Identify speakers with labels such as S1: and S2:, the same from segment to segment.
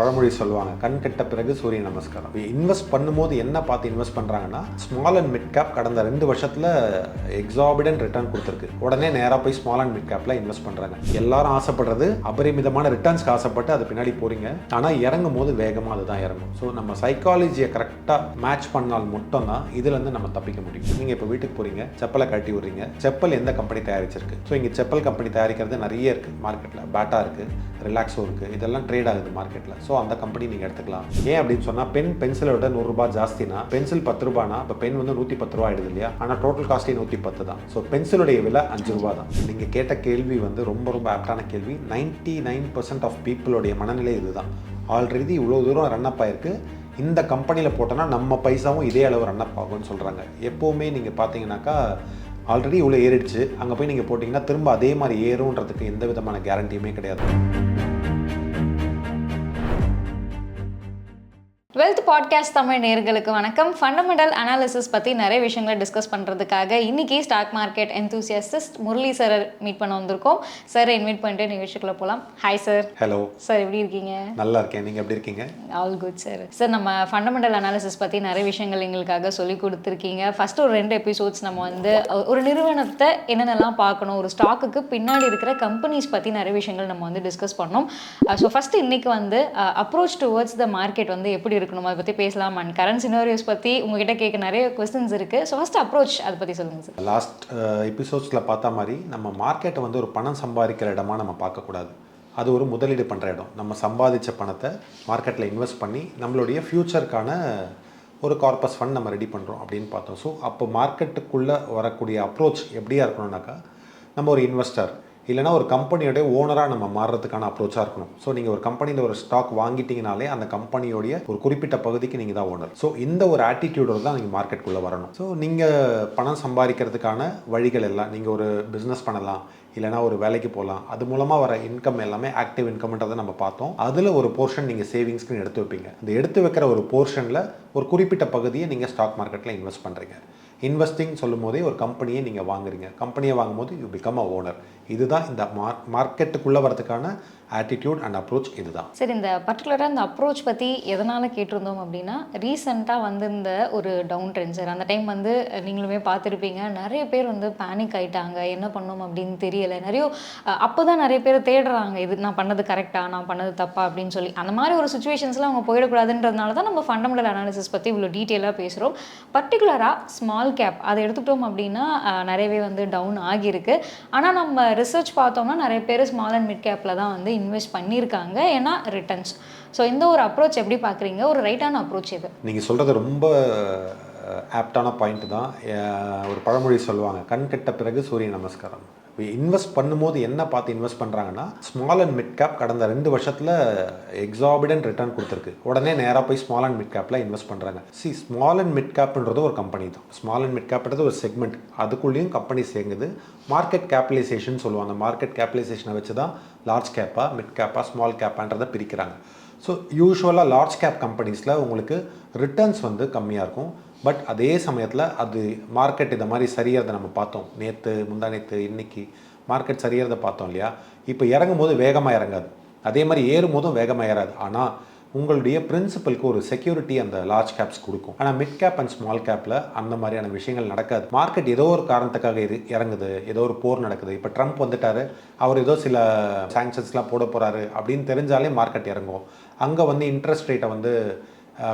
S1: பழமொழி சொல்லுவாங்க, கண் கெட்ட பிறகு சூரிய நமஸ்காரம். இன்வெஸ்ட் பண்ணும்போது என்ன பார்த்து இன்வெஸ்ட் பண்ணுறாங்கன்னா, ஸ்மால் அண்ட் மிட் கேப் கடந்த 2 வருஷத்தில் எக்ஸாபிடன்ட் ரிட்டர்ன் கொடுத்துருக்கு. உடனே நேராக போய் ஸ்மால் அண்ட் மிட் கேப்பில் இன்வெஸ்ட் பண்ணுறாங்க. எல்லாரும் ஆசைப்படுறது அபரிமிதமான ரிட்டர்ன்ஸ்க்கு ஆசைப்பட்டு அது பின்னாடி போகிறீங்க. ஆனால் இறங்கும் போது வேகமாக அதுதான் இறங்கும். ஸோ நம்ம சைக்காலஜியை கரெக்டாக மேட்ச் பண்ணால் மட்டும்தான் இதுலேருந்து நம்ம தப்பிக்க முடியும். நீங்கள் இப்போ வீட்டுக்கு போகிறீங்க, செப்பலை கட்டி விடுறீங்க. செப்பல் எந்த கம்பெனி தயாரிச்சிருக்கு? ஸோ இங்கே செப்பல் கம்பெனி தயாரிக்கிறது நிறைய இருக்குது மார்க்கெட்டில். பேட்டா இருக்குது, ரிலாக்ஸோ இருக்குது, இதெல்லாம் ட்ரேட் ஆகுது மார்க்கெட்டில். ஸோ அந்த கம்பெனி நீங்கள் எடுத்துக்கலாம். ஏன் அப்படின்னு சொன்னால், பென்சிலோட 100 ரூபாய் ஜாஸ்தினா பென்சில் 10 ரூபானா இப்போ பென் வந்து 110 ரூபா ஆயிடுது இல்லையா? ஆனால் டோட்டல் காஸ்ட்டே 110 தான். ஸோ பென்சிலுடைய விலை 5 ரூபா தான். நீங்கள் கேட்ட கேள்வி வந்து ரொம்ப ஆப்டான கேள்வி. 99% ஆஃப் பீப்புளுடைய மனநிலை இதுதான். ஆல்ரெடி இவ்வளோ தூரம் ரன் அப் ஆயிருக்கு, இந்த கம்பெனியில் போட்டோன்னா நம்ம பைசாவும் இதே அளவு ரன் அப் ஆகும்னு சொல்கிறாங்க. எப்போவுமே நீங்கள் பார்த்தீங்கன்னாக்கா ஆல்ரெடி இவ்வளோ ஏறிடுச்சு, அங்கே போய் நீங்கள் போட்டிங்கன்னா திரும்ப அதே மாதிரி ஏறுன்றதுக்கு எந்த விதமான கேரண்டியுமே கிடையாது.
S2: வெல்த் பாட்காஸ்ட் தமிழ் நேயர்களுக்கு வணக்கம். ஃபண்டமெண்டல் அனாலிசிஸ் பற்றி நிறைய விஷயங்களை டிஸ்கஸ் பண்ணுறதுக்காக இன்றைக்கி stock market enthusiast Murali sir meet பண்ண வந்திருக்கோம். சார் இன்வைட் பண்ணிட்டு நிகழ்ச்சிக்குள்ளே போகலாம். Hi sir.
S1: ஹலோ
S2: சார், எப்படி இருக்கீங்க?
S1: நல்லா இருக்கேன், நீங்கள் எப்படி இருக்கீங்க?
S2: All good sir. சார், நம்ம ஃபண்டமெண்டல் அனாலிசிஸ் பற்றி நிறைய விஷயங்கள் எங்களுக்காக சொல்லி கொடுத்துருக்கீங்க. ஃபஸ்ட்டு ஒரு 2 எபிசோட்ஸ் நம்ம வந்து ஒரு நிறுவனத்தை என்னென்னலாம் பார்க்கணும், ஒரு ஸ்டாக்குக்கு பின்னாடி இருக்கிற கம்பெனிஸ் பற்றி நிறைய விஷயங்கள் நம்ம வந்து டிஸ்கஸ் பண்ணோம். ஸோ ஃபஸ்ட்டு இன்றைக்கி வந்து அப்ரோச் டுவர்ட்ஸ் த மார்க்கெட் வந்து எப்படி இருக்கணும் அதை பற்றி பேசலாம். அண்ட் கரண்ட் சினாரியோஸ் பற்றி உங்ககிட்ட கேட்க நிறைய கொஸ்டின்ஸ் இருக்குது. ஸோ ஃபஸ்ட் அப்ரோச் அதை பற்றி சொல்லுங்கள் சார்.
S1: லாஸ்ட் எபிசோட்ஸில் பார்த்த மாதிரி நம்ம மார்க்கெட்டை வந்து ஒரு பணம் சம்பாதிக்கிற இடமா நம்ம பார்க்கக்கூடாது. அது ஒரு முதலீடு பண்ணுற இடம். நம்ம சம்பாதிச்ச பணத்தை மார்க்கெட்டில் இன்வெஸ்ட் பண்ணி நம்மளுடைய ஃப்யூச்சருக்கான ஒரு கார்பஸ் ஃபண்ட் நம்ம ரெடி பண்ணுறோம் அப்படின்னு பார்த்தோம். ஸோ அப்போ மார்க்கெட்டுக்குள்ளே வரக்கூடிய அப்ரோச் எப்படியா இருக்கணும்னாக்கா, நம்ம ஒரு இன்வெஸ்டர் இல்லைனா ஒரு கம்பெனியோடைய ஓனராக நம்ம மாறுறதுக்கான அப்ரோச்சாக இருக்கணும். ஸோ நீங்கள் ஒரு கம்பெனியில் ஒரு ஸ்டாக் வாங்கிட்டீங்கனாலே அந்த கம்பெனியோடைய ஒரு குறிப்பிட்ட பகுதிக்கு நீங்கள் தான் ஓனர். ஸோ இந்த ஒரு ஆட்டிடியூடோடு தான் நீங்கள் மார்க்கெட்டுக்குள்ளே வரணும். ஸோ நீங்கள் பணம் சம்பாதிக்கிறதுக்கான வழிகள் எல்லாம், நீங்கள் ஒரு பிஸ்னஸ் பண்ணலாம், இல்லைனா ஒரு வேலைக்கு போகலாம். அது மூலமாக வர இன்கம் எல்லாமே ஆக்டிவ் இன்கம்ன்றதை நம்ம பார்த்தோம். அதில் ஒரு போர்ஷன் நீங்கள் சேவிங்ஸ்க்கு எடுத்து வைப்பீங்க. இந்த எடுத்து வைக்கிற ஒரு போர்ஷனில் ஒரு குறிப்பிட்ட பகுதியை நீங்கள் ஸ்டாக் மார்க்கெட்டில் இன்வெஸ்ட் பண்ணுறீங்க. இன்வெஸ்டிங் சொல்லும் போதே ஒரு கம்பெனியை நீங்கள் வாங்குறீங்க. கம்பெனியை வாங்கும்போது யூ பிகம் அ ஓனர். இதுதான் இந்த மார்க்கெட்டுக்குள்ளே வரதுக்கான ஆட்டிடியூட் அண்ட் அப்ரோச். இதுதான்
S2: சரி. இந்த பர்டிகுலராக இந்த அப்ரோச் பற்றி எதனால் கேட்டிருந்தோம் அப்படின்னா, ரீசெண்டாக வந்து இந்த ஒரு டவுன் ட்ரெண்ட் சார். அந்த டைம் வந்து நீங்களுமே பார்த்துருப்பீங்க, நிறைய பேர் வந்து பேனிக் ஆகிட்டாங்க, என்ன பண்ணோம் அப்படின்னு தெரியலை. அப்போ தான் நிறைய பேர் தேடுறாங்க, இது நான் பண்ணது கரெக்டாக, நான் பண்ணது தப்பா அப்படின்னு சொல்லி. அந்த மாதிரி ஒரு சுச்சுவேஷன்ஸில் அவங்க போயிடக்கூடாதுன்றதுனால தான் நம்ம ஃபண்டமெண்டல் அனாலிசிஸ் பற்றி இவ்வளோ டீட்டெயிலாக பேசுகிறோம். பர்டிகுலராக ஸ்மால் கேப் அதை எடுத்துக்கிட்டோம் அப்படின்னா நிறையவே வந்து டவுன் ஆகியிருக்கு. ஆனால் நம்ம ரிசர்ச் பார்த்தோம்னா நிறைய பேர் ஸ்மால் அண்ட் மிட் கேப்பில் தான் வந்து இன்வெஸ்ட் பண்ணியிருக்காங்க, ஏன்னா ரிட்டர்ன்ஸ். ஸோ இந்த ஒரு அப்ரோச் எப்படி பார்க்குறீங்க? ஒரு ரைட்டான அப்ரோச் இது?
S1: நீங்கள் சொல்கிறது ரொம்ப ஆப்டான பாயிண்ட் தான். ஒரு பழமொழி சொல்லுவாங்க, கண் கெட்ட பிறகு சூரிய நமஸ்காரம். இன்வெஸ்ட் பண்ணும்போது என்ன பார்த்து இன்வெஸ்ட் பண்ணுறாங்கன்னா, ஸ்மால் அண்ட் மிட் கேப் கடந்த 2 வருஷத்தில் எக்ஸாபிடன்ட் ரிட்டர்ன் கொடுத்துருக்கு. உடனே நேராக போய் ஸ்மால் அண்ட் மிட் கேப்பில் இன்வெஸ்ட் பண்ணுறாங்க. ஸ்மால் அண்ட் மிட் கேப்ன்றது ஒரு கம்பெனி தான். ஸ்மால் அண்ட் மிட் கேப்ன்றது ஒரு செக்மெண்ட். அதுக்குள்ளேயும் கம்பெனி சேர்ங்குது. மார்க்கெட் கேபிடலைசேஷன் சொல்லுவாங்க. மார்க்கெட் கேபிடலைசேஷனை வச்சு தான் லார்ஜ் கேப்பா, மிட் கேப்பா, ஸ்மால் கேப்பான்றதை பிரிக்கிறாங்க. ஸோ யூஸ்வலாக லார்ஜ் கேப் கம்பெனிஸில் உங்களுக்கு ரிட்டர்ன்ஸ் வந்து கம்மியாக இருக்கும். பட் அதே சமயத்தில் அது மார்க்கெட் இந்த மாதிரி சரியறதை நம்ம பார்த்தோம். நேற்று, முந்தானேற்று, இன்றைக்கி மார்க்கெட் சரியறதை பார்த்தோம் இல்லையா? இப்போ இறங்கும் போது வேகமாக இறங்காது, அதே மாதிரி ஏறும் போதும் வேகமாக ஏறாது. ஆனால் உங்களுடைய பிரின்சிபலுக்கு ஒரு செக்யூரிட்டி அந்த லார்ஜ் கேப்ஸ் கொடுக்கும். ஆனால் மிட் கேப் அண்ட் ஸ்மால் கேப்பில் அந்த மாதிரியான விஷயங்கள் நடக்காது. மார்க்கெட் ஏதோ ஒரு காரணத்துக்காக இறங்குது, ஏதோ ஒரு போர் நடக்குது. இப்போ ட்ரம்ப் வந்துட்டார், அவர் ஏதோ சில சாங்ஷன்ஸ்லாம் போட போகிறாரு அப்படின்னு தெரிஞ்சாலே மார்க்கெட் இறங்கும். அங்கே வந்து இன்ட்ரெஸ்ட் ரேட்டை வந்து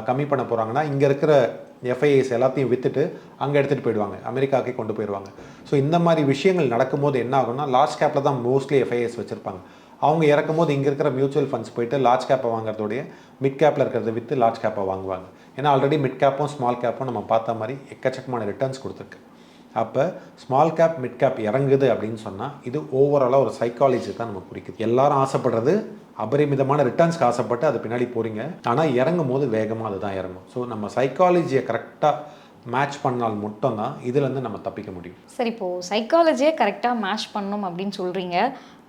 S1: கம்மி பண்ண போகிறாங்கன்னா, இங்கே இருக்கிற எஃப்ஐஎஸ் எல்லாத்தையும் விற்றுட்டு அங்கே எடுத்துகிட்டு போயிடுவாங்க, அமெரிக்காவுக்கே கொண்டு போயிடுவாங்க. ஸோ இந்த மாதிரி விஷயங்கள் நடக்கும்போது என்ன ஆகும்னா, லார்ஜ் கேப்பில் தான் மோஸ்ட்லி எஃப்ஐஎஸ் வச்சுருப்பாங்க. அவங்க இறக்கும் போது இங்கே இருக்கிற மியூச்சுவல் ஃபண்ட்ஸ் போயிட்டு லார்ஜ் கேப்பை வாங்குறதோடைய மிட் கேப்பில் இருக்கிறத விற்று லார்ஜ் கேப்பை வாங்குவாங்க. ஏன்னா ஆல்ரெடி மிட் கேப்பும் ஸ்மால் கேப்பும் நம்ம பார்த்த மாதிரி எக்கச்சக்கமான ரிட்டர்ன்ஸ் கொடுத்துருக்கு. அப்போ ஸ்மால் கேப் மிட் கேப் இறங்குது அப்படின்னு சொன்னால் இது ஓவராலாக ஒரு சைக்காலஜி தான் நம்ம குறிக்குது. எல்லாரும் ஆசைப்படுறது அபரிமிதமான ரிட்டர்ன்ஸ்க்கு ஆசைப்பட்டு அது பின்னாடி போகிறீங்க. ஆனால் இறங்கும் போது வேகமாக அதுதான் இறங்கும். ஸோ நம்ம சைக்காலஜியை கரெக்டாக மேட்ச் பண்ணால் மட்டும்தான் இதுலேருந்து நம்ம தப்பிக்க முடியும்.
S2: சரி, இப்போது சைக்காலஜியை கரெக்டாக மேட்ச் பண்ணணும் அப்படின்னு சொல்கிறீங்க.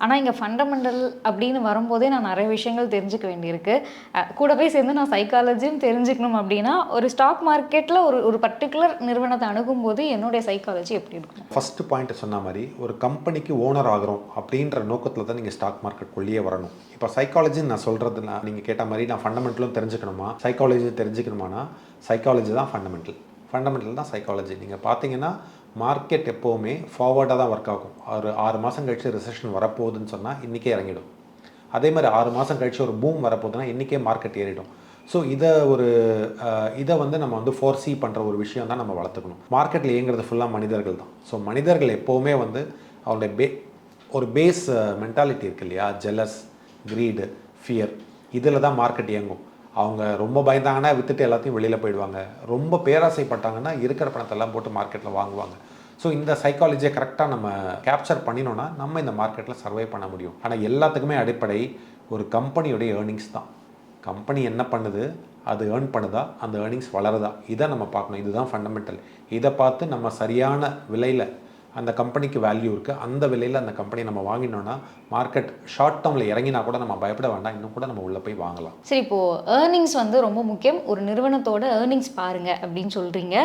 S2: ஆனால் இங்கே ஃபண்டமெண்டல் அப்படின்னு வரும்போதே நான் நிறைய விஷயங்கள் தெரிஞ்சுக்க வேண்டியிருக்கு. கூடவே சேர்ந்து நான் சைக்காலஜியும் தெரிஞ்சுக்கணும் அப்படின்னா ஒரு ஸ்டாக் மார்க்கெட்டில் ஒரு பர்டிகுலர் நிறுவனத்தை அணுகும்போது என்னுடைய சைக்காலஜி எப்படி இருக்கும்?
S1: ஃபஸ்ட்டு பாயிண்ட் சொன்ன மாதிரி ஒரு கம்பெனிக்கு ஓனர் ஆகிறோம் அப்படின்ற நோக்கத்தில் தான் நீங்கள் ஸ்டாக் மார்க்கெட்டுக்குள்ளேயே வரணும். இப்போ சைக்காலஜின்னு நான் சொல்கிறதுனா நீங்கள் கேட்ட மாதிரி நான் ஃபண்டமெண்டலும் தெரிஞ்சுக்கணுமா சைக்காலஜியும் தெரிஞ்சுக்கணுமானா சைக்காலஜி தான் ஃபண்டமெண்டல் தான் சைக்காலஜி. நீங்கள் பார்த்தீங்கன்னா மார்க்கெட் எப்போவுமே ஃபார்வர்டாக தான் ஒர்க் ஆகும். ஒரு 6 மாதம் கழிச்சு ரிசெஷன் வரப்போகுதுன்னு சொன்னால் இன்றைக்கே இறங்கிடும். அதே மாதிரி 6 மாதம் கழிச்சு ஒரு பூம் வரப்போகுதுன்னா இன்றைக்கே மார்க்கெட் ஏறிடும். ஸோ இதை வந்து நம்ம வந்து ஃபோர்சி பண்ணுற ஒரு விஷயம் தான் நம்ம வளர்த்துக்கணும். மார்க்கெட்டில் இயங்குறது ஃபுல்லாக மனிதர்கள் தான். ஸோ மனிதர்கள் எப்போவுமே வந்து அவருடைய ஒரு பேஸ் மென்டாலிட்டி இருக்கு இல்லையா, ஜெலஸ், க்ரீடு, ஃபியர், இதில் தான் மார்க்கெட் இயங்கும். அவங்க ரொம்ப பயந்தாங்கன்னா விற்றுட்டு எல்லாத்தையும் வெளியில் போயிடுவாங்க. ரொம்ப பேராசைப்பட்டாங்கன்னா இருக்கிற பணத்தெல்லாம் போட்டு மார்க்கெட்டில் வாங்குவாங்க. ஸோ இந்த சைக்காலஜியை கரெக்டாக நம்ம கேப்சர் பண்ணினோன்னா நம்ம இந்த மார்க்கெட்டில் சர்வை பண்ண முடியும். ஆனால் எல்லாத்துக்குமே அடிப்படை ஒரு கம்பெனியோடைய ஏர்னிங்ஸ் தான். கம்பெனி என்ன பண்ணுது, அது ஏர்ன் பண்ணுதா, அந்த ஏர்னிங்ஸ் வளருதா, இதை நம்ம பார்க்கணும். இதுதான் ஃபண்டமெண்டல். இதை பார்த்து நம்ம சரியான விலையில் அந்த கம்பெனிக்கு வேல்யூ இருக்குது, அந்த விலையில் அந்த கம்பெனி நம்ம வாங்கினோன்னா மார்க்கெட் ஷார்ட் டேர்மில் இறங்கினா கூட நம்ம பயப்பட வேண்டாம், இன்னும் கூட நம்ம உள்ளே போய் வாங்கலாம்.
S2: சரி, இப்போது ஏர்னிங்ஸ் வந்து ரொம்ப முக்கியம். ஒரு நிறுவனத்தோட ஏர்னிங்ஸ் பாருங்கள் அப்படின்னு சொல்கிறீங்க.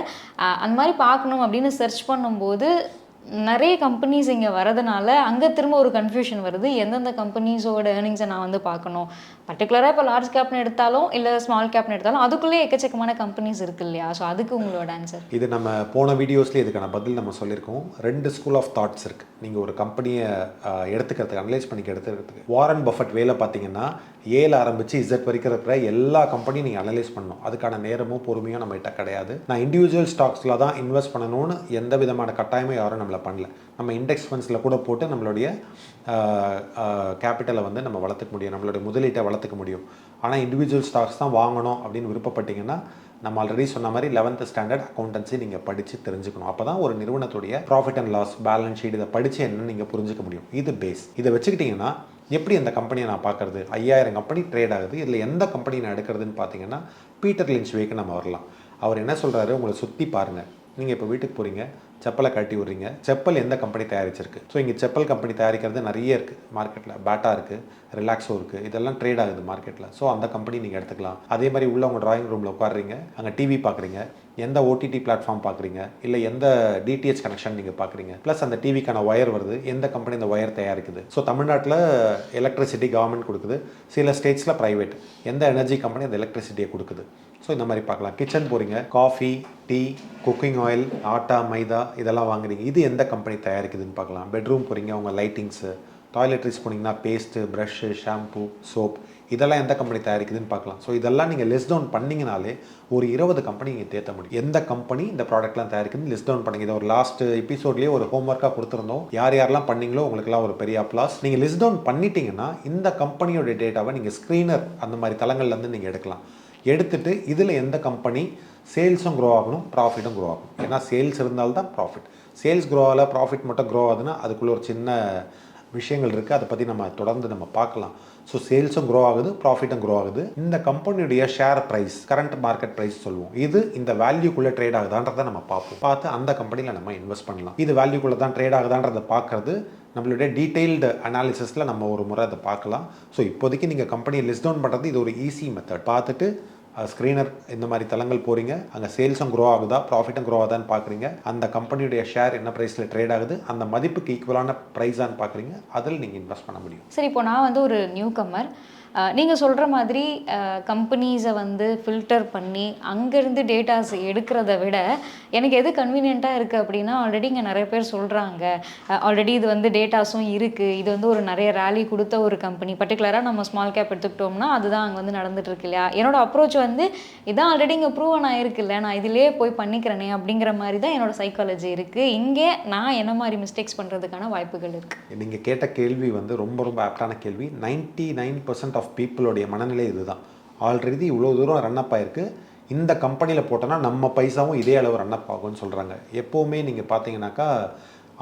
S2: அந்த மாதிரி பார்க்கணும் அப்படின்னு சர்ச் பண்ணும்போது நிறைய கம்பெனிஸ் இங்கே வரதுனால அங்கே திரும்ப ஒரு கன்ஃபியூஷன் வருது. எந்தெந்த கம்பெனிஸோட ஏர்னிங்ஸை நான் வந்து பார்க்கணும். பர்டிகுலராக இப்போ லார்ஜ் கேப்னு எடுத்தாலும் இல்லை ஸ்மால் கேப்னு எடுத்தாலும் அதுக்குள்ளே எக்கச்சக்கமான கம்பெனிஸ் இருக்குது இல்லையா? ஸோ அதுக்கு உங்களோட ஆன்சர்?
S1: இது நம்ம போன வீடியோஸ்லேயே இதுக்கான பதில் நம்ம சொல்லியிருக்கோம். 2 ஸ்கூல் ஆஃப் தாட்ஸ் இருக்குது. நீங்கள் ஒரு கம்பெனியை எடுத்துக்கிறதுக்கு, அனலைஸ் பண்ணி எடுத்துக்கிறதுக்கு. வாரன் பஃபட் வேலை பார்த்தீங்கன்னா ஏல ஆரம்பித்து இசட் வரைக்கும் இருக்கிற எல்லா கம்பெனியும் நீங்கள் அனலைஸ் பண்ணணும். அதுக்கான நேரமும் பொறுமையும் நம்மகிட்ட கிடையாது. நான் இண்டிவிஜுவல் ஸ்டாக்ஸில் தான் இன்வெஸ்ட் பண்ணணும்னு எந்த விதமான கட்டாயமும் யாரும் நம்மளை பண்ணல. நம்ம இண்டெக்ஸ் ஃபண்ட்ஸில் கூட போட்டு நம்மளுடைய கேபிட்டலை வந்து நம்ம வளர்த்துக்க முடியும், நம்மளுடைய முதலீட்டை வளர்த்துக்க முடியும். ஆனால் இண்டிவிஜுவல் ஸ்டாக்ஸ் தான் வாங்கணும் அப்படின்னு விருப்பப்பட்டீங்கன்னா நம்ம ஆல்ரெடி சொன்ன மாதிரி 11th ஸ்டாண்டர்ட் அக்கௌண்டன்சி நீங்கள் படித்து தெரிஞ்சுக்கணும். அப்போ தான் ஒரு நிறுவனத்துடைய profit and loss, balance sheet இதை படித்து என்னன்னு நீங்கள் புரிஞ்சுக்க முடியும். இது பேஸ். இதை வச்சுக்கிட்டிங்கன்னா எப்படி அந்த கம்பெனியை நான் பார்க்குறது, 5000 கம்பெனி ட்ரேட் ஆகுது, இதில் எந்த கம்பெனி நான் எடுக்கிறதுன்னு பார்த்தீங்கன்னா பீட்டர் லிஞ்ச் வேக்கு நம்ம வரலாம். அவர் என்ன சொல்கிறாரு, உங்களை சுற்றி பாருங்கள். நீங்கள் இப்போ வீட்டுக்கு போகிறீங்க, செப்பலை கட்டி விட்றீங்க, செப்பல் எந்த கம்பெனி தயாரிச்சிருக்கு. ஸோ இங்கே செப்பல் கம்பெனி தயாரிக்கிறது நிறைய இருக்குது மார்க்கெட்டில். பேட்டா இருக்குது, ரிலாக்ஸோ இருக்குது, இதெல்லாம் ட்ரேட் ஆகுது மார்க்கெட்டில். ஸோ அந்த கம்பெனி நீங்கள் எடுத்துக்கலாம். அதே மாதிரி உள்ள உங்கள் ட்ராயிங் ரூமில் உட்காடுறீங்க, அங்கே டிவி பார்க்குறீங்க, எந்த ஓடிடி பிளாட்ஃபார்ம் பார்க்குறீங்க, இல்லை எந்த டிடிஹெச் கனெக்ஷன் நீங்கள் பார்க்குறீங்க, ப்ளஸ் அந்த டிவிக்கான ஒயர் வருது, எந்த கம்பெனி அந்த ஒயர் தயாரிக்குது. ஸோ தமிழ்நாட்டில் எலக்ட்ரிசிட்டி கவர்மெண்ட் கொடுக்குது, சில ஸ்டேட்ஸில் ப்ரைவேட், எந்த எனர்ஜி கம்பெனி அந்த எலக்ட்ரிசிட்டியை கொடுக்குது. ஸோ இந்த மாதிரி பார்க்கலாம். கிச்சன் போகிறீங்க, காஃபி, டீ, குக்கிங் ஆயில், ஆட்டா, மைதா இதெல்லாம் வாங்குறீங்க, இது எந்த கம்பெனி தயாரிக்குதுன்னு பார்க்கலாம். பெட்ரூம் போகிறீங்க, உங்கள் லைட்டிங்ஸு, டாய்லெட்ரிஸ் போனீங்கன்னா பேஸ்ட்டு, ப்ரஷ்ஷு, ஷாம்பு, சோப் இதெல்லாம் எந்த கம்பெனி தயாரிக்குதுன்னு பார்க்கலாம். ஸோ இதெல்லாம் நீங்கள் லிஸ்ட் டவுன் பண்ணிங்கனாலே ஒரு 20 கம்பெனி நீங்கள் தேர்த்த முடியும். எந்த கம்பெனி இந்த ப்ராடக்ட்லாம் தயாரிக்குதுன்னு லிஸ்ட் டவுன் பண்ணுங்க. இதை ஒரு லாஸ்ட் எபிசோட்லேயே ஒரு ஹோம்ஒர்க்காக கொடுத்துருந்தோம். யார் யாரெல்லாம் பண்ணீங்களோ உங்களுக்குலாம் ஒரு பெரிய அப்ளாஸ். நீங்கள் லிஸ்ட் டவுன் பண்ணிட்டீங்கன்னா இந்த கம்பெனியோட டேட்டாவை நீங்கள் ஸ்க்ரீனர் அந்த மாதிரி தளங்கள்லேருந்து நீங்கள் எடுக்கலாம். எடுத்துகிட்டு இதில் எந்த கம்பெனி சேல்ஸும் க்ரோ ஆகணும், ப்ராஃபிட்டும் க்ரோ ஆகணும். ஏன்னா சேல்ஸ் இருந்தால்தான் ப்ராஃபிட். சேல்ஸ் க்ரோ ஆகலை, ப்ராஃபிட் மட்டும் க்ரோ ஆகுதுன்னா அதுக்குள்ளே ஒரு சின்ன விஷயங்கள் இருக்குது. அதை பற்றி நம்ம தொடர்ந்து நம்ம பார்க்கலாம். ஸோ சேல்ஸும் க்ரோ ஆகுது, ப்ராஃபிட்டும் க்ரோ ஆகுது. இந்த கம்பெனியுடைய share price, current market price சொல்லுவோம், இது இந்த வேல்யூக்குள்ளே ட்ரேட் ஆகுதான்றதை நம்ம பார்ப்போம். பார்த்து அந்த கம்பெனியில் நம்ம இன்வெஸ்ட் பண்ணலாம். இது வேல்யூக்குள்ளே தான் ட்ரேட் ஆகுதான்றதை பார்க்குறது நம்மளுடைய டீட்டெயில்டு அனாலிசிஸில் நம்ம ஒரு முறை அதை பார்க்கலாம். ஸோ இப்போதைக்கு நீங்கள் கம்பெனியை லிஸ்ட் டவுன் பண்ணுறது இது ஒரு ஈஸி மெத்தட். பார்த்துட்டு ஸ்க்ரீனர் இந்த மாதிரி தளங்கள் போகிறீங்க, அங்கே சேல்ஸும் க்ரோ ஆகுதா, ப்ராஃபிட்டும் க்ரோ ஆகுதான்னு பார்க்குறீங்க, அந்த கம்பெனியுடைய ஷேர் என்ன ப்ரைஸில் ட்ரேட் ஆகுது, அந்த மதிப்புக்கு ஈக்குவலான ப்ரைஸான்னு பார்க்குறீங்க, அதில் நீங்கள் இன்வெஸ்ட் பண்ண முடியும்.
S2: சரி, இப்போ நான் வந்து ஒரு நியூ கம்மர். நீங்கள் சொல்கிற மாதிரி கம்பெனிஸை வந்து ஃபில்டர் பண்ணி அங்கேருந்து டேட்டாஸ் எடுக்கிறத விட எனக்கு எது கன்வீனியண்ட்டாக இருக்குது அப்படின்னா, ஆல்ரெடி இங்கே நிறைய பேர் சொல்கிறாங்க, ஆல்ரெடி இது வந்து டேட்டாஸும் இருக்குது, இது வந்து ஒரு நிறைய ரேலி கொடுத்த ஒரு கம்பெனி, பர்டிகுலராக நம்ம ஸ்மால் கேப் எடுத்துக்கிட்டோம்னா அதுதான் அங்கே வந்து நடந்துகிட்ருக்கு இல்லையா. என்னோட அப்ரோச் வந்து இதான் ஆல்ரெடி இங்கே ப்ரூவன் ஆகிருக்குல்ல, நான் இதிலே போய் பண்ணிக்கிறேனே அப்படிங்கிற மாதிரி தான் என்னோடய சைக்காலஜி இருக்குது. இங்கே நான் என்ன மாதிரி மிஸ்டேக்ஸ் பண்ணுறதுக்கான வாய்ப்புகள் இருக்குது?
S1: நீங்கள் கேட்ட கேள்வி வந்து ரொம்ப ரொம்ப ஆப்டான கேள்வி. 99% ஆஃப் பீப்புளோடைய மனநிலை இதுதான். ஆல்ரெடி இவ்வளோ தூரம் ரன்னப் ஆகிருக்கு, இந்த கம்பெனியில் போட்டோன்னா நம்ம பைசாவும் இதே அளவு ரன்னப் ஆகும்னு சொல்கிறாங்க. எப்போவுமே நீங்கள் பார்த்தீங்கன்னாக்கா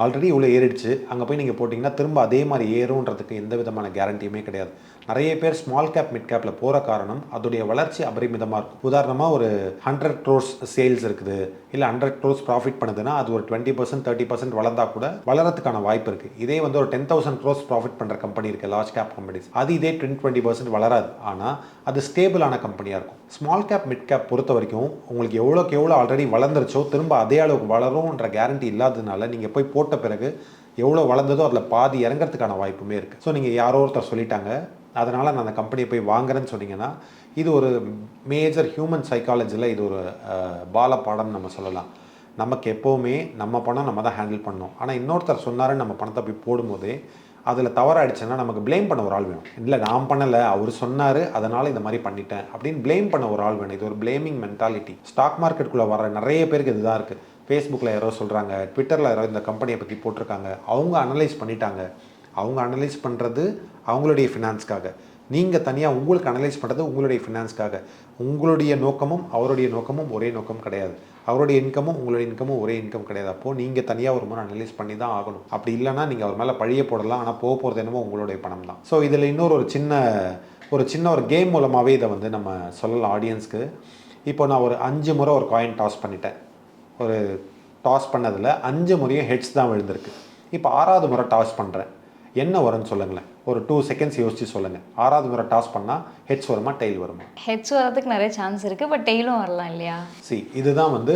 S1: ஆல்ரெடி இவ்வளோ ஏறிடுச்சு, அங்கே போய் நீங்கள் போட்டிங்கன்னா திரும்ப அதே மாதிரி ஏறுன்றதுக்கு எந்த விதமான கேரண்டியுமே கிடையாது. நிறைய பேர் ஸ்மால் கேப் மிட் கேப்பில் போகிற காரணம் அதோடைய வளர்ச்சி அபரிமிதமாக இருக்கும். உதாரணமாக ஒரு 100 crores சேல்ஸ் இருக்குது, இல்லை 100 crores ப்ராஃபிட் பண்ணுதுன்னா அது ஒரு 20% 30% வளர்ந்தா கூட வளரத்துக்கான வாய்ப்பு இருக்குது. இதே வந்து ஒரு 10,000 crores ப்ராஃபிட் பண்ணுற கம்பெனி இருக்குது, லார்ஜ் கேப் கம்பெனிஸ், அது இதே 20% வளராது. ஆனால் அது ஸ்டேபிளான கம்பெனியாக இருக்கும். ஸ்மால் கேப் மிட் கேப் பொறுத்த வரைக்கும் உங்களுக்கு எவ்வளோக்கு எவ்வளோ ஆல்ரெடி வளர்ந்துருச்சோ திரும்ப அதே அளவுக்கு வளரும்ன்ற கேரண்டி இல்லாததுனால நீங்கள் போய் போட்ட பிறகு எவ்வளோ வளர்ந்ததோ அதில் பாதி இறங்கிறதுக்கான வாய்ப்புமே இருக்குது. ஸோ நீங்கள் யாரோ ஒருத்தர் சொல்லிட்டாங்க அதனால் நான் அந்த கம்பெனியை போய் வாங்குறேன்னு சொன்னீங்கன்னா இது ஒரு மேஜர் ஹியூமன் சைக்காலஜியில் இது ஒரு பாடம்னு நம்ம சொல்லலாம். நமக்கு எப்போவுமே நம்ம பணம் நம்ம தான் ஹேண்டில் பண்ணணும். ஆனால் இன்னொருத்தர் சொன்னார் நம்ம பணத்தை போய் போடும்போதே அதில் தவறாயிடுச்சுன்னா நமக்கு ப்ளேம் பண்ண ஒரு ஆள் வேணும். இல்லை நான் பண்ணலை, அவர் சொன்னார் அதனால் இந்த மாதிரி பண்ணிட்டேன் அப்படின்னு ப்ளேம் பண்ண ஒரு ஆள் வேணும். இது ஒரு ப்ளேமிங் மென்டாலிட்டி. ஸ்டாக் மார்க்கெட்டுக்குள்ளே வர நிறைய பேருக்கு இதுதான் இருக்குது. ஃபேஸ்புக்கில் யாரோ சொல்கிறாங்க, ட்விட்டரில் யாரோ இந்த கம்பெனியை பற்றி போட்டிருக்காங்க, அவங்க அனலைஸ் பண்ணிட்டாங்க. அவங்க அனலைஸ் பண்ணுறது அவங்களுடைய ஃபினான்ஸ்க்காக, நீங்கள் தனியாக உங்களுக்கு அனலைஸ் பண்ணுறது உங்களுடைய ஃபினான்ஸ்க்காக. உங்களுடைய நோக்கமும் அவருடைய நோக்கமும் ஒரே நோக்கம் கிடையாது. அவருடைய இன்கமும் உங்களுடைய இன்கமும் ஒரே இன்கம் கிடையாது. அப்போது நீங்கள் தனியாக ஒரு முறை அனலைஸ் பண்ணி தான் ஆகணும். அப்படி இல்லைனா நீங்கள் அவர் மேலே பழிய போடலாம், ஆனால் போக போகிறது என்னமோ உங்களுடைய பணம் தான். ஸோ இதில் இன்னொரு ஒரு சின்ன கேம் மூலமாகவே இதை வந்து நம்ம சொல்லலாம் ஆடியன்ஸ்க்கு. இப்போ நான் ஒரு 5 முறை ஒரு காயின் டாஸ் பண்ணிட்டேன். ஒரு டாஸ் பண்ணதில் 5 முறையும் ஹெட்ஸ் தான் விழுந்திருக்கு. இப்போ 6வது முறை டாஸ் பண்ணுறேன், என்ன வரும்னு சொல்லுங்களேன். ஒரு 2 செகண்ட்ஸ் யோசிச்சு சொல்லுங்கள். 6வது முறை டாஸ் பண்ணால் ஹெட்ஸ் வருமா டெய்ல் வருமா?
S2: ஹெட்ஸ் வரதுக்கு நிறைய சான்ஸ் இருக்குது, பட் டெய்லும் வரலாம் இல்லையா?
S1: இதுதான் வந்து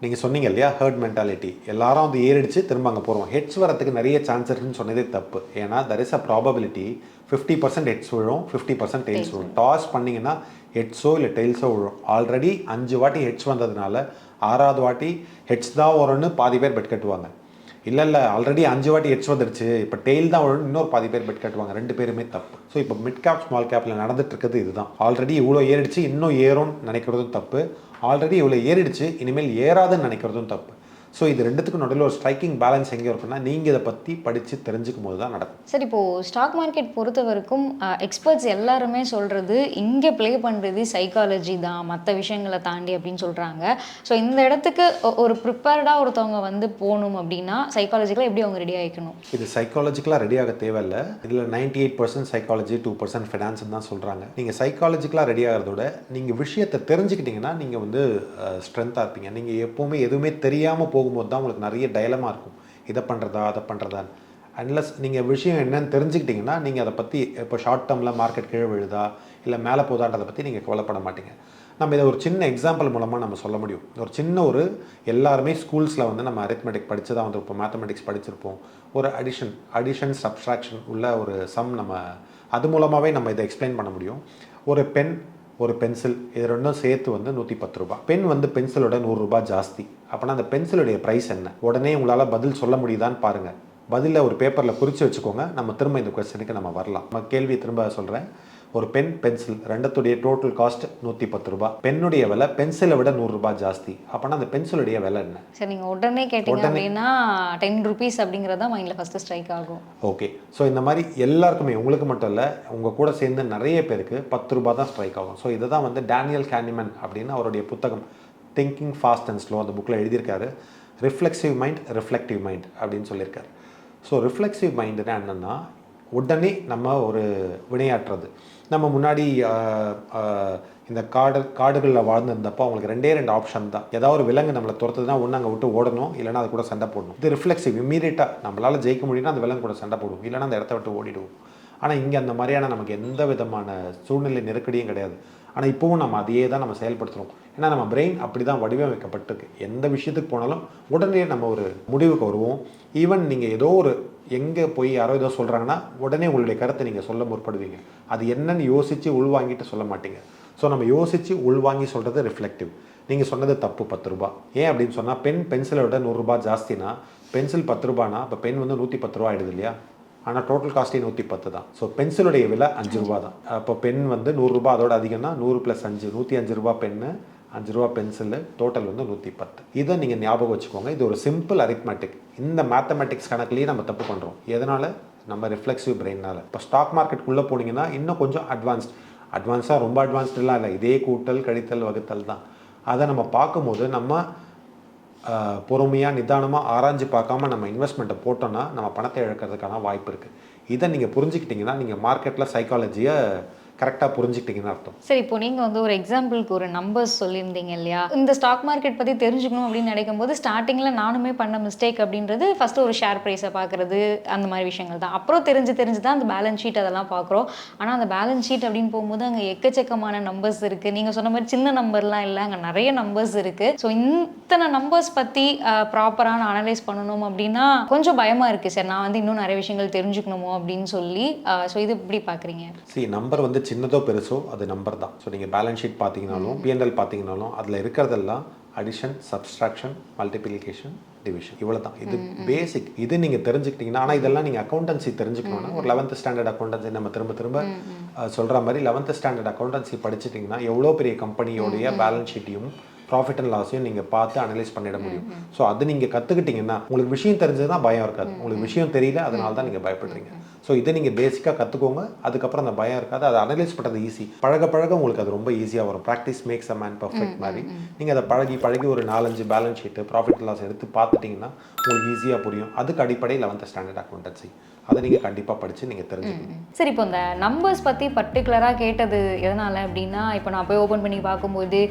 S1: நீங்கள் சொன்னீங்க இல்லையா, ஹர்ட் மென்டாலிட்டி. எல்லாரும் வந்து ஏறிடுச்சு திரும்ப அங்கே போகிறோம். ஹெட்ஸ் வரதுக்கு நிறைய சான்ஸ் இருக்குன்னு சொன்னதே தப்பு. ஏன்னா there is a probability 50% heads விழும், 50% டெய்ல்ஸ் விழும். டாஸ் பண்ணிங்கன்னா ஹெட்ஸோ இல்லை டெய்ல்ஸோ விழும். ஆல்ரெடி 5 வாட்டி ஹெட்ஸ் வந்ததுனால 6வது வாட்டி ஹெட்ஸ் தான் வரும்னு பாதி பேர் பெட் கட்டுவாங்க. இல்லை ஆல்ரெடி 5 வாட்டி ஹெட்ஸ் வந்துடுச்சு இப்போ டெய்ல் தான் வரும்னு இன்னொரு பாதி பேர் பெட் கட்டுவாங்க. 2 பேருமே தப்பு. ஸோ இப்போ மிட் கேப் ஸ்மால் கேப்பில் நடந்துட்டு இருக்கிறது இதுதான். ஆல்ரெடி இவ்வளோ ஏறிடுச்சு இன்னும் ஏறும்னு நினைக்கிறதும் தப்பு, ஆல்ரெடி இவ்வளோ ஏறிடுச்சு இனிமேல் ஏறாதுன்னு நினைக்கிறதும் தப்பு. ஸோ இது ரெண்டுத்துக்கும் நடுவில் ஒரு ஸ்ட்ரைக்கிங் பேலன்ஸ் எங்கே இருக்குன்னா நீங்கள் இதை பற்றி படித்து தெரிஞ்சுக்கும் போது தான் நடக்கும்.
S2: சரி, இப்போது ஸ்டாக் மார்க்கெட் பொறுத்த வரைக்கும் எக்ஸ்பர்ட்ஸ் எல்லாருமே சொல்கிறது இங்கே ப்ளே பண்ணுறது சைக்காலஜி தான், மற்ற விஷயங்களை தாண்டி அப்படின்னு சொல்கிறாங்க. ஸோ இந்த இடத்துக்கு ஒரு ப்ரிப்பேர்டாக ஒருத்தவங்க வந்து போகணும் அப்படின்னா சைக்காலஜிக்கலாக எப்படி அவங்க ரெடி ஆகிக்கணும்?
S1: இது சைக்காலஜிக்கலாக ரெடி ஆக தேவையில்லை. இதில் 98% சைக்காலஜி 2% ஃபினான்ஸ்னு தான் சொல்கிறாங்க. நீங்கள் சைக்காலஜிக்கலாக ரெடி ஆகிறதோட நீங்கள் விஷயத்தை தெரிஞ்சுக்கிட்டிங்கன்னா நீங்கள் வந்து ஸ்ட்ரென்த்தாக இருப்பீங்க. நீங்கள் எப்போவுமே எதுவுமே தெரியாமல் போகும்போது தான் உங்களுக்கு நிறைய டயலமாக இருக்கும், இதை பண்ணுறதா அதை பண்ணுறதான்னு. அன்லஸ் நீங்கள் விஷயம் என்னன்னு தெரிஞ்சுக்கிட்டிங்கன்னா நீங்கள் அதை பற்றி இப்போ ஷார்ட் டேர்மில் மார்க்கெட் கீழே விழுதா இல்லை மேலே போதான்றதை பற்றி நீங்கள் கவலைப்பட மாட்டீங்க. நம்ம இதை ஒரு சின்ன எக்ஸாம்பிள் மூலமாக நம்ம சொல்ல முடியும். ஒரு சின்ன எல்லாருமே ஸ்கூல்ஸில் வந்து நம்ம அரித்மெட்டிக் படித்து தான் வந்திருப்போம், மேத்தமெட்டிக்ஸ் படிச்சிருப்போம். ஒரு அடிஷன் சப்ஸ்ட்ராக்ஷன் உள்ள ஒரு சம் நம்ம அது மூலமாகவே நம்ம இதை எக்ஸ்பிளைன் பண்ண முடியும். ஒரு பென் ஒரு பென்சில் இது ரெண்டும் சேர்த்து வந்து 110 ரூபா. பென் வந்து பென்சிலோட 100 ரூபாய் ஜாஸ்தி. அப்போனா அந்த பென்சிலுடைய ப்ரைஸ் என்ன? உடனே உங்களால் பதில் சொல்ல முடியுதான்னு பாருங்கள். பதிலை ஒரு பேப்பரில் குறித்து வச்சுக்கோங்க. நம்ம திரும்ப இந்த கொஸ்டினுக்கு நம்ம வரலாம். நம்ம கேள்வியை திரும்ப சொல்கிறேன். ஒரு பென்சில் ரெண்டுத்துடைய டோட்டல் காஸ்ட் 110 ரூபாய். பென்னுடைய விலை பென்சிலை விட 100 ரூபாய் ஜாஸ்தி. அப்போனா அந்த பென்சிலுடைய விலை என்ன?
S2: சரி, நீங்கள் உடனே கேட்டீங்க அப்படின்னா 10 rupees அப்படிங்கிறத மைண்டில் ஃபஸ்ட்டு ஸ்ட்ரைக் ஆகும்.
S1: ஓகே, ஸோ இந்த மாதிரி எல்லாருக்குமே, உங்களுக்கு மட்டும் இல்லை உங்கள் கூட சேர்ந்து நிறைய பேருக்கு 10 ரூபாய் தான் ஸ்ட்ரைக் ஆகும். ஸோ இதை தான் வந்து டேனியல் கானிமன் அப்படின்னு அவருடைய புத்தகம் திங்கிங் ஃபாஸ்ட் அண்ட் ஸ்லோ அந்த புக்கில் எழுதியிருக்காரு. ரிஃப்ளெக்சிவ் மைண்ட் ரிஃப்ளெக்டிவ் மைண்ட் அப்படின்னு சொல்லியிருக்காரு. ஸோ ரிஃப்ளெக்சிவ் மைண்டுனா என்னென்னா உடனே நம்ம ஒரு வினையாற்றுறது. நம்ம முன்னாடி இந்த காடுகளில் வாழ்ந்துருந்தப்போ அவங்களுக்கு 2 ஆப்ஷன் தான். ஏதாவது ஒரு விலங்கு நம்மளை துரத்துதுன்னா ஒன்று அங்கே விட்டு ஓடணும், இல்லைனா அது கூட சண்டை போடணும். இது ரிஃப்ளெக்சிவ். இம்மீடியட்டாக நம்மளால் ஜெயிக்க முடியும்னா அந்த விலங்கு கூட சண்டை போடுவோம், இல்லைனா அந்த இடத்த விட்டு ஓடிடுவோம். ஆனால் இங்கே அந்த மாதிரியான நமக்கு எந்த விதமான சூழ்நிலை நெருக்கடியும் கிடையாது. ஆனால் இப்போவும் நம்ம அதையே தான் நம்ம செயல்படுத்துகிறோம். ஏன்னா நம்ம பிரெயின் அப்படி தான் வடிவமைக்கப்பட்டிருக்கு. எந்த விஷயத்துக்கு போனாலும் உடனே நம்ம ஒரு முடிவுக்கு வருவோம். ஈவன் நீங்கள் ஏதோ எங்கே போய் யாரோ ஏதோ சொல்கிறாங்கன்னா உடனே உங்களுடைய கருத்தை நீங்கள் சொல்ல முற்படுவீங்க. அது என்னன்னு யோசித்து உள்வாங்கிட்டு சொல்ல மாட்டீங்க. ஸோ நம்ம யோசித்து உள்வாங்கி சொல்கிறது ரிஃப்ளெக்டிவ். நீங்கள் சொன்னது தப்பு, 10 ரூபா. ஏன் அப்படின்னு சொன்னால் பென்சிலை விட 100 ரூபாய் ஜாஸ்தினா பென்சில் 10 ரூபானா இப்போ பென் வந்து 110 ரூபா ஆகிடுது இல்லையா? ஆனால் டோட்டல் காஸ்ட்டே 110 தான். ஸோ பென்சிலுடைய விலை 5 ரூபா தான். அப்போ பென் வந்து 100 ரூபா, அதோட அதிகம்னா 100 + 5 105 ரூபா பென்னு, 5 ரூபா பென்சிலு, டோட்டல் வந்து 110. இதை நீங்கள் ஞாபகம் வச்சுக்கோங்க. இது ஒரு சிம்பிள் அரித்மெட்டிக். இந்த மேத்தமெட்டிக்ஸ் கணக்குலேயே நம்ம தப்பு பண்ணுறோம். எதனால்? நம்ம ரிஃப்ளெக்சிவ் பிரெயினால். இப்போ ஸ்டாக் மார்க்கெட்டுக்குள்ளே போனீங்கன்னா இன்னும் கொஞ்சம் அட்வான்ஸாக ரொம்ப அட்வான்ஸ்டெலாம் இல்லை, இதே கூட்டல் கழித்தல் வகுத்தல் தான். அதை நம்ம பார்க்கும்போது நம்ம பொறுமையாக நிதானமாக ஆராய்ஞ்சு பார்க்காம நம்ம இன்வெஸ்ட்மெண்ட்டை போட்டோன்னா நம்ம பணத்தை இழக்கிறதுக்கான வாய்ப்பு இருக்குது. இதை நீங்கள் புரிஞ்சுக்கிட்டீங்கன்னா நீங்கள் மார்க்கெட்டில் சைக்காலஜியை கரெக்டாக புரிஞ்சுக்கிட்டீங்கன்னு அர்த்தம்.
S2: சரி, இப்போ நீங்கள் வந்து ஒரு எக்ஸாம்பிளுக்கு ஒரு நம்பர்ஸ் சொல்லியிருந்தீங்க இல்லையா? இந்த ஸ்டாக் மார்க்கெட் பற்றி தெரிஞ்சுக்கணும் அப்படின்னு நினைக்கும் போது ஸ்டார்டிங்கில் நானுமே பண்ண மிஸ்டேக் அப்படின்றது ஃபஸ்ட்டு ஒரு ஷேர் ப்ரைஸை பார்க்குறது, அந்த மாதிரி விஷயங்கள் தான். அப்புறம் தெரிஞ்சு தான் அந்த பேலன்ஸ் ஷீட் அதெல்லாம் பார்க்குறோம். ஆனால் அந்த பேலன்ஸ் ஷீட் அப்படின்னு போகும்போது அங்கே எக்கச்சக்கமான நம்பர்ஸ் இருக்குது. நீங்கள் சொன்ன மாதிரி சின்ன நம்பர்லாம் இல்லை, அங்கே நிறைய நம்பர்ஸ் இருக்குது. ஸோ இத்தனை நம்பர்ஸ் பற்றி ப்ராப்பரான அனலைஸ் பண்ணணும் அப்படின்னா கொஞ்சம் பயமாக இருக்குது சார். நான் வந்து இன்னும் நிறைய விஷயங்கள் தெரிஞ்சுக்கணுமோ அப்படின்னு சொல்லி. ஸோ இது எப்படி பார்க்குறீங்க?
S1: நம்பர் வந்து சின்னதோ பெருசோ அது நம்பர் தான். ஸோ நீங்கள் பேலன்ஸ் ஷீட் பார்த்தீங்கனாலும் பிஎன்எல் பார்த்தீங்கனாலும் அதில் இருக்கிறதெல்லாம் அடிஷன், சப்ஸ்ட்ராக்ஷன், மல்டிப்ளிகேஷன், டிவிஷன், இவ்வளோ தான். இது பேசிக். இது நீங்கள் தெரிஞ்சுக்கிட்டீங்கன்னா, ஆனால் இதெல்லாம் நீங்கள் அக்கௌண்டன்சி தெரிஞ்சுக்கணும்னா ஒரு 11th ஸ்டாண்டர்ட் அக்கௌண்டன்சி நம்ம திரும்ப சொல்கிற மாதிரி 11th ஸ்டாண்டர்ட் அக்கௌண்டன்சி படிச்சுட்டிங்கன்னா எவ்வளோ பெரிய கம்பெனியோடைய பேலன்ஸ் ஷீட்டையும் ப்ராஃபிட் அண்ட் லாஸையும் நீங்கள் பார்த்து அனலைஸ் பண்ணிட முடியும். ஸோ அது நீங்கள் கற்றுக்கிட்டிங்கன்னா உங்களுக்கு விஷயம் தெரிஞ்சதுன்னா பயம் இருக்காது. உங்களுக்கு விஷயம் தெரியல, அதனால தான் நீங்கள் பயப்படுறீங்க. ஸோ இதை நீங்கள் பேசிக்காக கற்றுக்கோங்க. அதுக்கப்புறம் அந்த பயம் இருக்காது. அதை அனலைஸ் பண்ணுறது ஈஸி. பழக உங்களுக்கு அது ரொம்ப ஈஸியாக வரும். Practice makes a man perfect மாதிரி நீங்கள் அதை பழகி ஒரு 4-5 பேலன்ஸ் ஷீட்டு, ப்ராஃபிட் லாஸ் எடுத்து பார்த்துட்டிங்கன்னா உங்களுக்கு ஈஸியாக புரியும். அதுக்கு அடிப்படை 11th ஸ்டாண்டர்ட் அக்கௌண்டன்சி. அதை நீங்கள் கண்டிப்பாக படித்து நீங்கள் தெரிஞ்சுக்கணும்.
S2: சரி, இப்போ இந்த நம்பர்ஸ் பற்றி பர்டிகுலராக கேட்டது எதனால் அப்படின்னா, இப்போ நான் போய் ஓப்பன் பண்ணி பார்க்கும்போது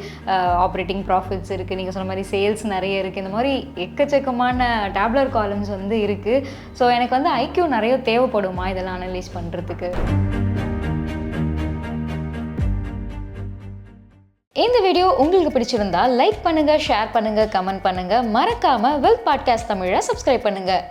S2: ஆப்ரேட்டிங் ப்ராஃபிட்ஸ் இருக்குது, நீங்கள் சொன்ன மாதிரி சேல்ஸ் நிறைய இருக்குது, இந்த மாதிரி எக்கச்சக்கமான டேப்லர் காலம்ஸ் வந்து இருக்குது. ஸோ எனக்கு வந்து ஐக்யூ நிறைய தேவைப்படுமா இதெல்லாம் அனலைஸ் பண்ணுறதுக்கு? இந்த வீடியோ உங்களுக்கு பிடிச்சிருந்தா லைக் பண்ணுங்கள், ஷேர் பண்ணுங்கள், கமெண்ட் பண்ணுங்கள். மறக்காமல் வெல்த் பாட்காஸ்ட் தமிழை சப்ஸ்கிரைப் பண்ணுங்கள்.